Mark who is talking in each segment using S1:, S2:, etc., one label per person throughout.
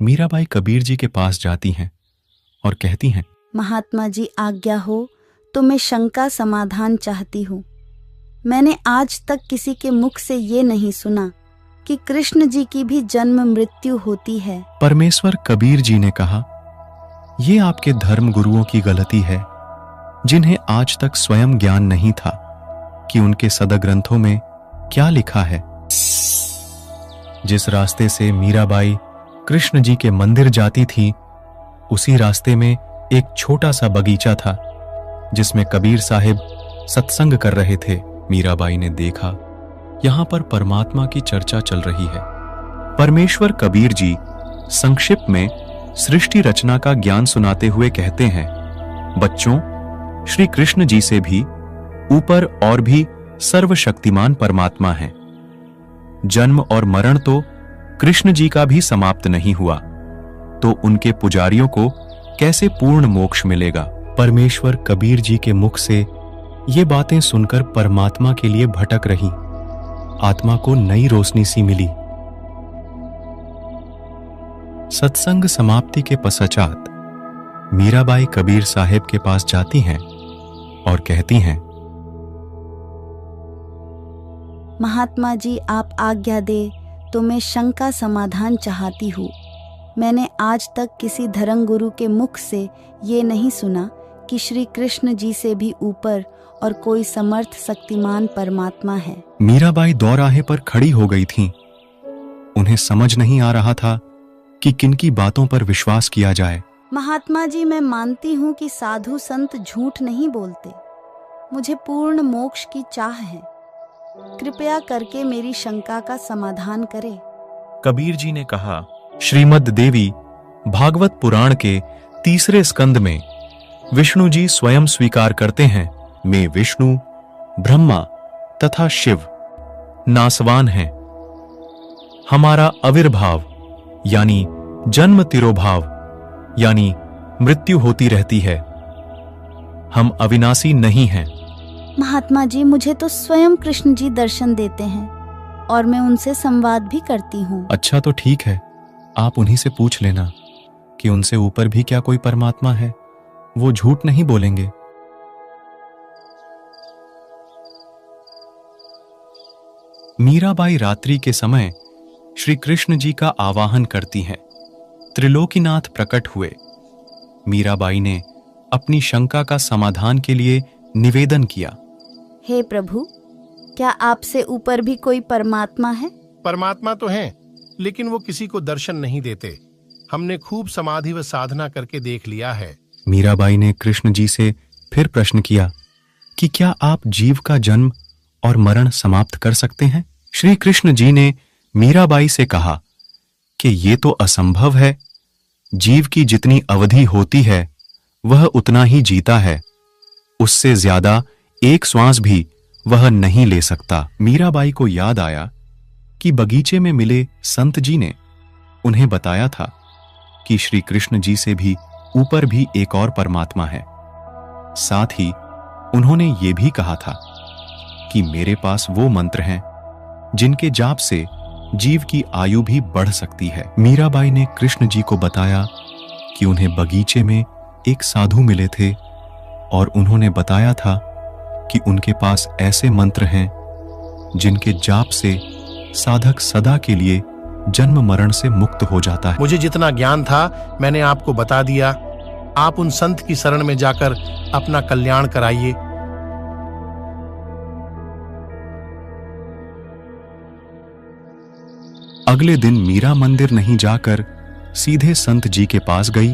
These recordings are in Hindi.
S1: मीराबाई कबीर जी के पास जाती हैं और कहती हैं,
S2: महात्मा जी आज्ञा हो तो मैं शंका समाधान चाहती हूँ। मैंने आज तक किसी के मुख से ये नहीं सुना कि कृष्ण जी की भी जन्म मृत्यु होती है।
S1: परमेश्वर कबीर जी ने कहा, ये आपके धर्म गुरुओं की गलती है, जिन्हें आज तक स्वयं ज्ञान नहीं था कि उनके सदग्रंथों में क्या लिखा है। जिस रास्ते से मीराबाई कृष्ण जी के मंदिर जाती थी, उसी रास्ते में एक छोटा सा बगीचा था जिसमें कबीर साहिब सत्संग कर रहे थे। मीराबाई ने देखा, यहां पर परमात्मा की चर्चा चल रही है। परमेश्वर कबीर जी संक्षिप्त में सृष्टि रचना का ज्ञान सुनाते हुए कहते हैं, बच्चों, श्री कृष्ण जी से भी ऊपर और भी सर्वशक्तिमान परमात्मा है। जन्म और मरण तो कृष्ण जी का भी समाप्त नहीं हुआ, तो उनके पुजारियों को कैसे पूर्ण मोक्ष मिलेगा। परमेश्वर कबीर जी के मुख से ये बातें सुनकर परमात्मा के लिए भटक रही आत्मा को नई रोशनी सी मिली। सत्संग समाप्ति के पश्चात मीराबाई कबीर साहिब के पास जाती हैं और कहती हैं,
S2: महात्मा जी आप आज्ञा दे तो मैं शंका समाधान चाहती हूँ। मैंने आज तक किसी धर्म गुरु के मुख से ये नहीं सुना कि श्री कृष्ण जी से भी ऊपर और कोई समर्थ शक्तिमान परमात्मा है।
S1: मीराबाई दौराहे पर खड़ी हो गई थीं। उन्हें समझ नहीं आ रहा था कि किनकी बातों पर विश्वास किया जाए।
S2: महात्मा जी मैं मानती हूँ कि साधु संत झूठ नहीं बोलते। मुझे पूर्ण मोक्ष की चाह है। कृपया करके मेरी शंका का समाधान करें।
S1: कबीर जी ने कहा, श्रीमद् देवी भागवत पुराण के 3 स्कंद में विष्णु जी स्वयं स्वीकार करते हैं, मैं विष्णु, ब्रह्मा तथा शिव नासवान हैं। हमारा आविर्भाव यानी जन्म तिरोभाव यानी मृत्यु होती रहती है। हम अविनाशी नहीं हैं।
S2: महात्मा जी मुझे तो स्वयं कृष्ण जी दर्शन देते हैं और मैं उनसे संवाद भी करती हूँ।
S1: अच्छा तो ठीक है, आप उन्हीं से पूछ लेना कि उनसे ऊपर भी क्या कोई परमात्मा है। वो झूठ नहीं बोलेंगे। मीराबाई रात्रि के समय श्री कृष्ण जी का आवाहन करती हैं। त्रिलोकीनाथ प्रकट हुए। मीराबाई ने अपनी शंका का समाधान के लिए निवेदन किया,
S2: हे प्रभु, क्या आपसे ऊपर भी कोई परमात्मा है?
S3: परमात्मा तो है, लेकिन वो किसी को दर्शन नहीं देते। हमने खूब समाधि व साधना करके देख लिया है।
S1: मीराबाई ने कृष्ण जी से फिर प्रश्न किया कि क्या आप जीव का जन्म और मरण समाप्त कर सकते हैं? श्री कृष्ण जी ने मीराबाई से कहा कि ये तो असंभव है। जीव की जितनी अवधि होती है वह उतना ही जीता है, उससे ज्यादा एक श्वास भी वह नहीं ले सकता। मीराबाई को याद आया कि बगीचे में मिले संत जी ने उन्हें बताया था कि श्री कृष्ण जी से भी ऊपर भी एक और परमात्मा है। साथ ही उन्होंने ये भी कहा था कि मेरे पास वो मंत्र हैं जिनके जाप से जीव की आयु भी बढ़ सकती है। मीराबाई ने कृष्ण जी को बताया कि उन्हें बगीचे में एक साधु मिले थे और उन्होंने बताया था कि उनके पास ऐसे मंत्र हैं जिनके जाप से साधक सदा के लिए जन्म मरण से मुक्त हो जाता है।
S3: मुझे जितना ज्ञान था मैंने आपको बता दिया। आप उन संत की शरण में जाकर अपना कल्याण कराइए।
S1: अगले दिन मीरा मंदिर नहीं जाकर सीधे संत जी के पास गई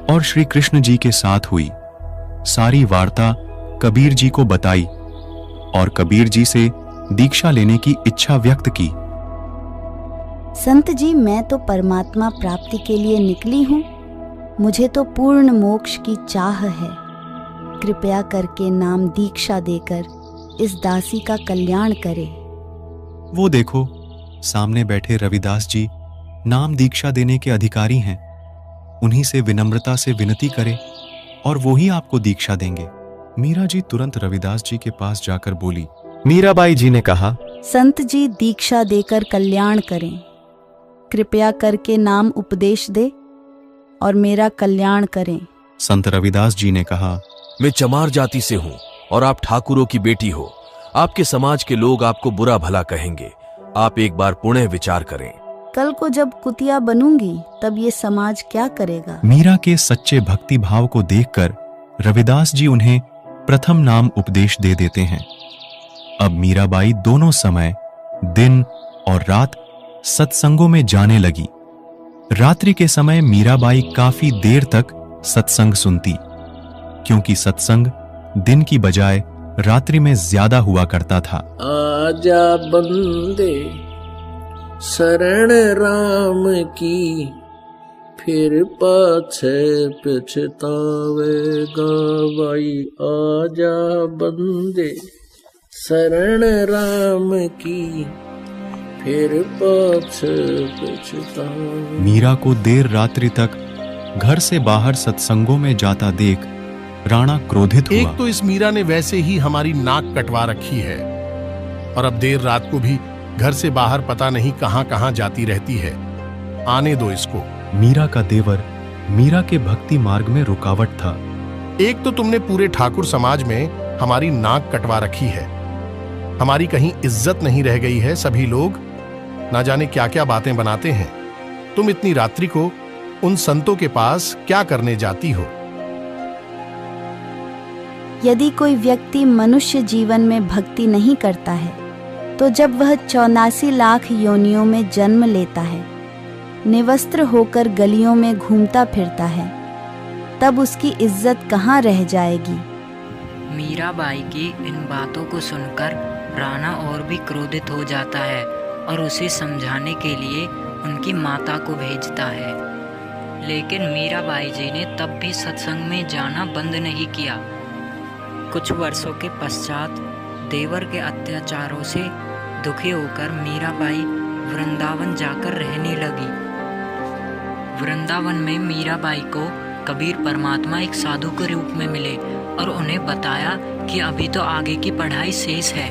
S1: और श्री कृष्ण जी के साथ हुई। सारी वार्ता कबीर जी को बताई और कबीर जी से दीक्षा लेने की इच्छा व्यक्त की।
S2: संत जी, मैं तो परमात्मा प्राप्ति के लिए निकली हूँ। मुझे तो पूर्ण मोक्ष की चाह है। कृपया करके नाम दीक्षा देकर इस दासी का कल्याण करे।
S1: वो देखो, सामने बैठे रविदास जी नाम दीक्षा देने के अधिकारी हैं। उन्हीं से विनम्रता से विनती करें और वो ही आपको दीक्षा देंगे। मीरा जी तुरंत रविदास जी के पास जाकर बोली। मीराबाई जी ने कहा,
S2: संत जी दीक्षा देकर कल्याण करें। कृपया करके नाम उपदेश दे और मेरा कल्याण करें।
S1: संत रविदास जी ने कहा,
S4: मैं चमार जाति से हूँ और आप ठाकुरों की बेटी हो। आपके समाज के लोग आपको बुरा भला कहेंगे। आप एक बार पुनः विचार करें।
S2: कल को जब कुतिया बनूंगी तब ये समाज क्या करेगा?
S1: मीरा के सच्चे भक्ति भाव को देखकर रविदास जी उन्हें प्रथम नाम उपदेश दे देते हैं। अब मीराबाई दोनों समय, दिन और रात सत्संगों में जाने लगी। रात्रि के समय मीराबाई काफी देर तक सत्संग सुनती, क्योंकि सत्संग दिन की बजाय रात्रि में ज्यादा हुआ करता था।
S5: आजा बंदे शरण राम की, फिर पाछे पछतावेगा भाई। आजा बंदे शरण राम की, फिर पाछे पछतावेगा।
S1: मीरा को देर रात्रि तक घर से बाहर सत्संगों में जाता देख राणा क्रोधित हुआ।
S3: एक तो इस मीरा ने वैसे ही हमारी नाक कटवा रखी है, और अब देर रात को भी घर से बाहर पता नहीं कहां कहां जाती रहती है। आने दो इसको।
S1: मीरा का देवर मीरा के भक्ति मार्ग में रुकावट था।
S3: एक तो तुमने पूरे ठाकुर समाज में हमारी नाक कटवा रखी है, हमारी कहीं इज्जत नहीं रह गई है। सभी लोग ना जाने क्या क्या बातें बनाते हैं। तुम इतनी रात्रि को उन संतों के पास क्या करने जाती हो?
S2: यदि कोई व्यक्ति मनुष्य जीवन में भक्ति नहीं करता है तो जब वह 84 लाख योनियों में जन्म लेता है, निवस्त्र होकर गलियों में घूमता फिरता है, तब उसकी इज्जत कहाँ रह जाएगी?
S6: मीराबाई की इन बातों को सुनकर राणा और भी क्रोधित हो जाता है और उसे समझाने के लिए उनकी माता को भेजता है। लेकिन मीराबाई जी ने तब भी सत्संग में जाना बंद नहीं किया। कुछ वर्षों के पश्चात देवर के अत्याचारों से दुखी होकर मीराबाई वृंदावन जाकर रहने लगी। वृंदावन में मीराबाई को कबीर परमात्मा एक साधु के रूप में मिले और उन्हें बताया कि अभी तो आगे की पढ़ाई शेष है,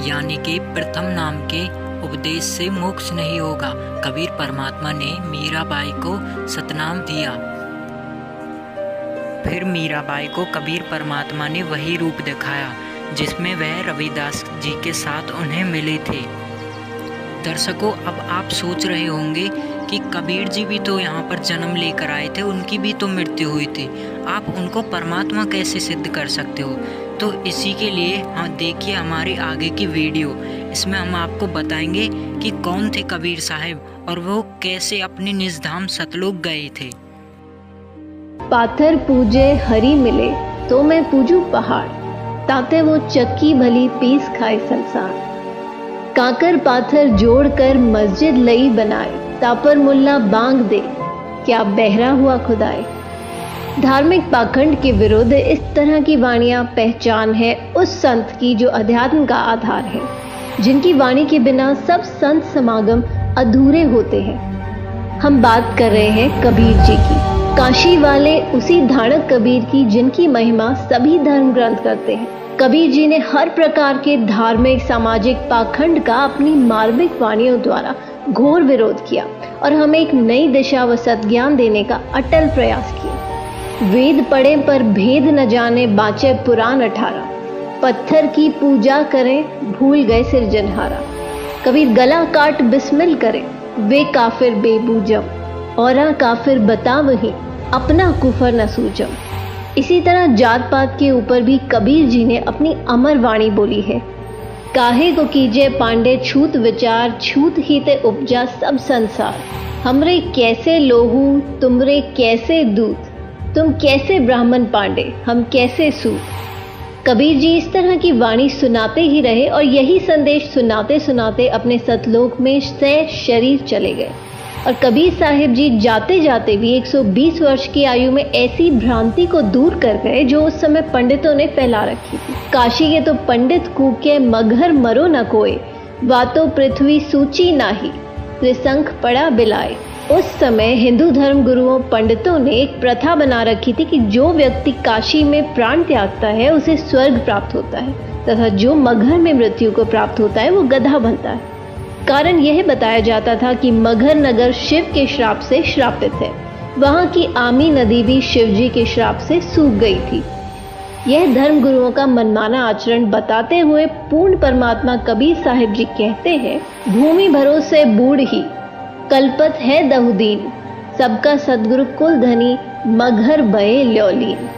S6: यानी कि प्रथम नाम के उपदेश से मोक्ष नहीं होगा। कबीर परमात्मा ने मीराबाई को सतनाम दिया। फिर मीराबाई को कबीर परमात्मा ने वही रूप दिखाया जिसमें वह रविदास जी के साथ उन्हें मिले थे। दर्शकों, अब आप सोच रहे होंगे कि कबीर जी भी तो यहाँ पर जन्म लेकर आए थे, उनकी भी तो मृत्यु हुई थी, आप उनको परमात्मा कैसे सिद्ध कर सकते हो? तो इसी के लिए हाँ देखिए हमारी आगे की वीडियो। इसमें हम आपको बताएंगे कि कौन थे कबीर साहब और वो कैसे अपने निज धाम सतलोक गए थे।
S7: पाथर पूजे हरि मिले तो मैं पूजू पहाड़, ताते वो चक्की भली पीस खाए संसार। काकर पाथर जोड़कर मस्जिद लई बनाए, तापर मुल्ला बांग दे क्या बहरा हुआ खुदाए। धार्मिक पाखंड के विरुद्ध इस तरह की वाणियां पहचान है उस संत की जो अध्यात्म का आधार है, जिनकी वाणी के बिना सब संत समागम अधूरे होते हैं। हम बात कर रहे हैं कबीर जी की, काशी वाले उसी धाड़क कबीर की जिनकी महिमा सभी धर्म ग्रंथ करते हैं। कबीर जी ने हर प्रकार के धार्मिक सामाजिक पाखंड का अपनी मार्मिक वाणियों द्वारा घोर विरोध किया और हमें एक नई दिशा व सद्ज्ञान देने का अटल प्रयास किया। वेद पढ़े पर भेद न जाने, बाँचे पुराण 18। पत्थर की पूजा करें, भूल गए सिरजनहारा। कबीर गला काट बिस्मिल करें, वे काफिर बेबूजम। औरा काफिर बता वही, अपना कुफर न सूजम। इसी तरह जात पात के ऊपर भी कबीर जी ने अपनी अमर वाणी बोली है। काहे को कीजे पांडे छूत विचार, छूत ही ते उपजा सब संसार। हमरे कैसे लोहू, तुमरे कैसे दूत, तुम कैसे ब्राह्मण पांडे, हम कैसे सूत। कबीर जी इस तरह की वाणी सुनाते ही रहे और यही संदेश सुनाते सुनाते अपने सतलोक में सह शरीर चले गए। और कबीर साहिब जी जाते जाते भी 120 वर्ष की आयु में ऐसी भ्रांति को दूर कर गए जो उस समय पंडितों ने फैला रखी थी। काशी के तो पंडित कूके मगहर मरो न कोई, वातो पृथ्वी सूची नाही, त्रिशंख पड़ा बिलाए। उस समय हिंदू धर्म गुरुओं पंडितों ने एक प्रथा बना रखी थी कि जो व्यक्ति काशी में प्राण त्यागता है उसे स्वर्ग प्राप्त होता है, तथा जो मगहर में मृत्यु को प्राप्त होता है वो गधा बनता है। कारण यह बताया जाता था कि मगहर नगर शिव के श्राप से श्रापित है। वहां की आमी नदी भी शिव जी के श्राप से सूख गई थी। यह धर्म गुरुओं का मनमाना आचरण बताते हुए पूर्ण परमात्मा कबीर साहिब जी कहते हैं, भूमि भरोसे बूढ़ ही कल्पत है दहुदीन, सबका सदगुरु कुल धनी मगहर बये ल्योलीन।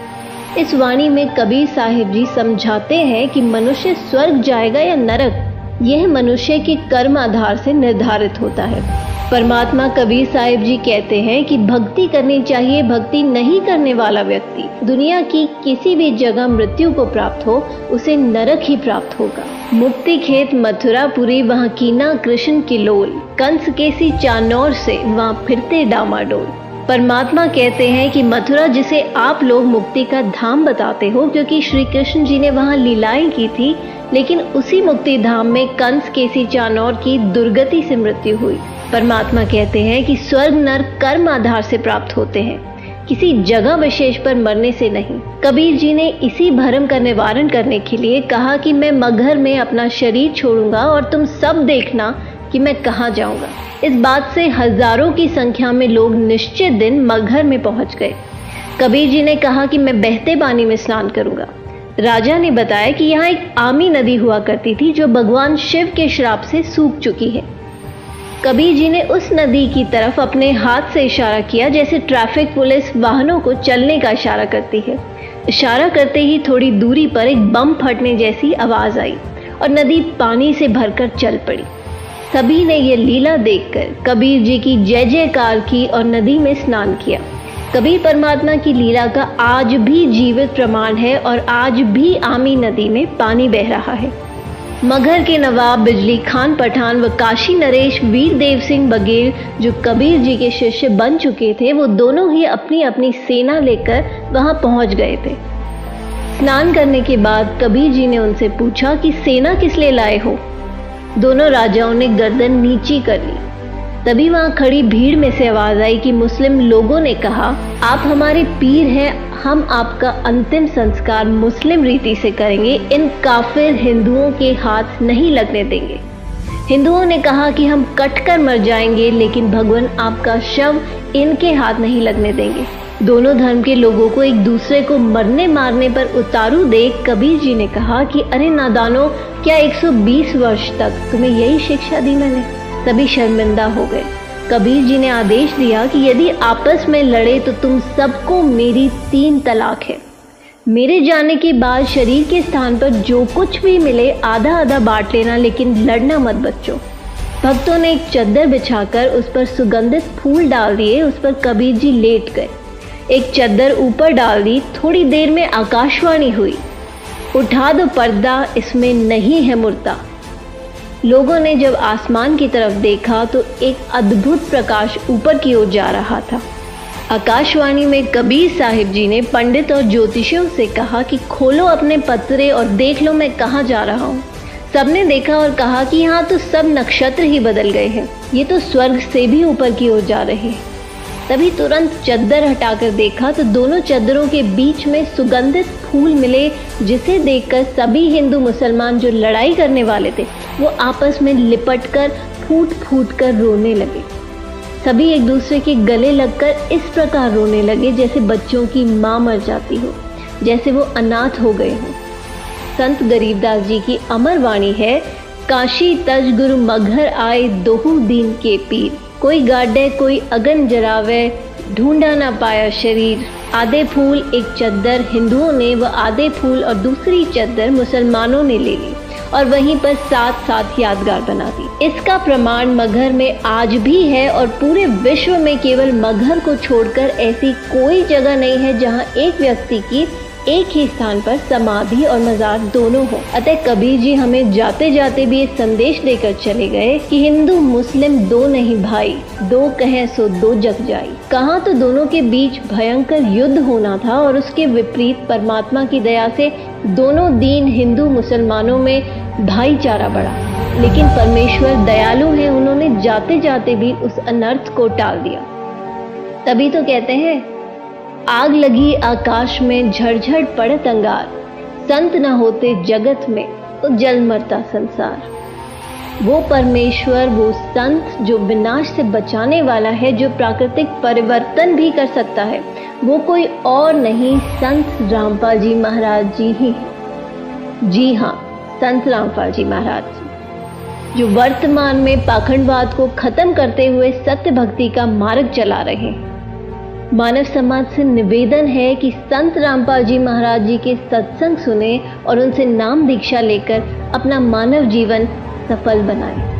S7: इस वाणी में कबीर साहिब जी समझाते हैं कि मनुष्य स्वर्ग जाएगा या नरक, यह मनुष्य के कर्म आधार से निर्धारित होता है। परमात्मा कबीर साहिब जी कहते हैं कि भक्ति करनी चाहिए, भक्ति नहीं करने वाला व्यक्ति दुनिया की किसी भी जगह मृत्यु को प्राप्त हो, उसे नरक ही प्राप्त होगा। मुक्ति खेत मथुरापुरी, वहाँ कीना कृष्ण की लोल, कंस केसी चानौर से वहाँ फिरते डामाडोल। परमात्मा कहते हैं कि मथुरा जिसे आप लोग मुक्ति का धाम बताते हो, क्योंकि श्री कृष्ण जी ने वहाँ लीलाएं की थी, लेकिन उसी मुक्ति धाम में कंस केसी चानौर की दुर्गति से मृत्यु हुई। परमात्मा कहते हैं कि स्वर्ग नरक कर्म आधार से प्राप्त होते हैं, किसी जगह विशेष पर मरने से नहीं। कबीर जी ने इसी भ्रम का निवारण करने के लिए कहा कि मैं मगहर में अपना शरीर छोड़ूंगा और तुम सब देखना कि मैं कहाँ जाऊंगा। इस बात से हजारों की संख्या में लोग निश्चित दिन मगहर में पहुंच गए। कबीर जी ने कहा कि मैं बहते पानी में स्नान करूंगा। राजा ने बताया कि यहाँ एक आमी नदी हुआ करती थी जो भगवान शिव के श्राप से सूख चुकी है। कबीर जी ने उस नदी की तरफ अपने हाथ से इशारा किया, जैसे ट्रैफिक पुलिस वाहनों को चलने का इशारा करती है। इशारा करते ही थोड़ी दूरी पर एक बम फटने जैसी आवाज आई और नदी पानी से भरकर चल पड़ी। सभी ने ये लीला देखकर कबीर जी की जय जयकार की और नदी में स्नान किया। कबीर परमात्मा की लीला का आज भी जीवित प्रमाण है और आज भी आमी नदी में पानी बह रहा है। मगहर के नवाब बिजली खान पठान व काशी नरेश वीर देव सिंह बघेल जो कबीर जी के शिष्य बन चुके थे, वो दोनों ही अपनी अपनी सेना लेकर वहां पहुंच गए थे। स्नान करने के बाद कबीर जी ने उनसे पूछा कि सेना किस लिए लाए हो। दोनों राजाओं ने गर्दन नीची कर ली। तभी वहां खड़ी भीड़ में से आवाज आई कि मुस्लिम लोगों ने कहा, आप हमारे पीर हैं, हम आपका अंतिम संस्कार मुस्लिम रीति से करेंगे, इन काफिर हिंदुओं के हाथ नहीं लगने देंगे। हिंदुओं ने कहा कि हम कटकर मर जाएंगे, लेकिन भगवान आपका शव इनके हाथ नहीं लगने देंगे। दोनों धर्म के लोगों को एक दूसरे को मरने मारने पर उतारू देख कबीर जी ने कहा कि अरे नादानो, क्या 120 वर्ष तक तुम्हें यही शिक्षा दी मैंने? सभी शर्मिंदा हो गए। कबीर जी ने आदेश दिया कि यदि आपस में लड़े तो तुम सबको मेरी 3 तलाक है। मेरे जाने के बाद शरीर के स्थान पर जो कुछ भी मिले आधा आधा बांट लेना, लेकिन लड़ना मत बच्चों। भक्तों ने एक चद्दर बिछाकर उस पर सुगंधित फूल डाल दिए। उस पर कबीर जी लेट गए। एक चद्दर ऊपर डाल दी। थोड़ी देर में आकाशवाणी हुई, उठा दो पर्दा, इसमें नहीं है मुर्दा। लोगों ने जब आसमान की तरफ देखा तो एक अद्भुत प्रकाश ऊपर की ओर जा रहा था। आकाशवाणी में कबीर साहिब जी ने पंडित और ज्योतिषियों से कहा कि खोलो अपने पत्रे और देख लो मैं कहाँ जा रहा हूँ। सबने देखा और कहा कि यहाँ तो सब नक्षत्र ही बदल गए हैं, ये तो स्वर्ग से भी ऊपर की ओर जा रहे हैं। तभी तुरंत चद्दर हटाकर देखा तो दोनों चद्दरों के बीच में सुगंधित फूल मिले, जिसे देखकर सभी हिंदू मुसलमान जो लड़ाई करने वाले थे वो आपस में लिपटकर फूट फूट कर रोने लगे। सभी एक दूसरे के गले लगकर इस प्रकार रोने लगे जैसे बच्चों की माँ मर जाती हो, जैसे वो अनाथ हो गए हों। संत गरीबदास जी की अमर वाणी है, काशी तज गुरु मगहर आए दोहू दीन के पीर, कोई गाड्डे कोई अगन जरावे, ढूंढा ना पाया शरीर। आधे फूल एक चद्दर हिंदुओं ने व आधे फूल और दूसरी चद्दर मुसलमानों ने ले ली और वहीं पर साथ साथ यादगार बना दी। इसका प्रमाण मगहर में आज भी है और पूरे विश्व में केवल मगहर को छोड़कर ऐसी कोई जगह नहीं है जहां एक व्यक्ति की एक ही स्थान पर समाधि और मजार दोनों हो। अतः कबीर जी हमें जाते जाते भी ये संदेश देकर चले गए कि हिंदू मुस्लिम दो नहीं भाई, दो कहें सो दो जग जाई। कहाँ तो दोनों के बीच भयंकर युद्ध होना था और उसके विपरीत परमात्मा की दया से दोनों दीन हिंदू मुसलमानों में भाईचारा बढ़ा। लेकिन परमेश्वर दयालु है, उन्होंने जाते जाते भी उस अनर्थ को टाल दिया। तभी तो कहते हैं, आग लगी आकाश में झड़झड़ पड़त अंगार, संत न होते जगत में तो जल मरता संसार। वो परमेश्वर, वो संत जो विनाश से बचाने वाला है, जो प्राकृतिक परिवर्तन भी कर सकता है, वो कोई और नहीं, संत रामपाल जी महाराज जी ही। जी हाँ, संत रामपाल जी महाराज जी, जो वर्तमान में पाखंडवाद को खत्म करते हुए सत्य भक्ति का मार्ग चला रहे हैं। मानव समाज से निवेदन है कि संत रामपाल जी महाराज जी के सत्संग सुने और उनसे नाम दीक्षा लेकर अपना मानव जीवन सफल बनाएं।